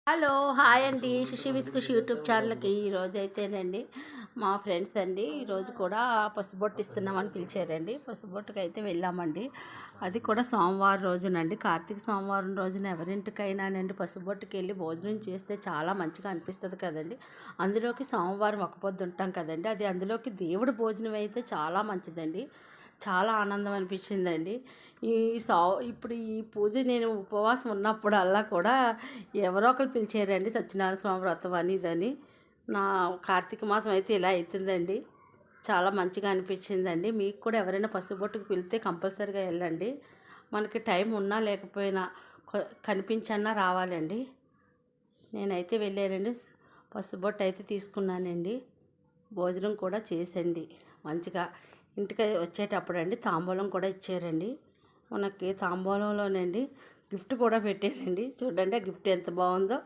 Hello hi అండి. Shashi with Kushi YouTube ఛానల్కి ఈరోజైతేనండి మా ఫ్రెండ్స్ అండి ఈరోజు కూడా పసుబొట్టు ఇస్తున్నామని పిలిచారండి. పసుబొట్టుకు అయితే వెళ్ళామండి. అది కూడా సోమవారం రోజునండి, కార్తీక సోమవారం రోజున ఎవరింటికైనానండి పసుబొట్టుకి వెళ్ళి భోజనం చేస్తే చాలా మంచిగా అనిపిస్తుంది కదండి. అందులోకి సోమవారం ఒక పొద్దు ఉంటాం కదండి, అది అందులోకి దేవుడి భోజనం అయితే చాలా మంచిదండి. చాలా ఆనందం అనిపించిందండి. ఈ ఇప్పుడు ఈ పూజ నేను ఉపవాసం ఉన్నప్పుడల్లా కూడా ఎవరో ఒకరు పిలిచారండి, సత్యనారాయణ స్వామి వ్రతం అని ఇదని. నా కార్తీక మాసం అయితే ఇలా అవుతుందండి. చాలా మంచిగా అనిపించిందండి. మీకు కూడా ఎవరైనా పసుబొట్టుకు పిలిస్తే కంపల్సరీగా వెళ్ళండి. మనకి టైం ఉన్నా లేకపోయినా కనిపించన్నా రావాలండి. నేనైతే వెళ్ళానండి, పసుబొట్టు అయితే తీసుకున్నానండి. భోజనం కూడా చేసండి మంచిగా. ఇంటికి వచ్చేటప్పుడు అండి తాంబూలం కూడా ఇచ్చారండి. మనకి తాంబూలంలోనండి గిఫ్ట్ కూడా పెట్టారండి. చూడండి ఆ గిఫ్ట్ ఎంత బాగుందో.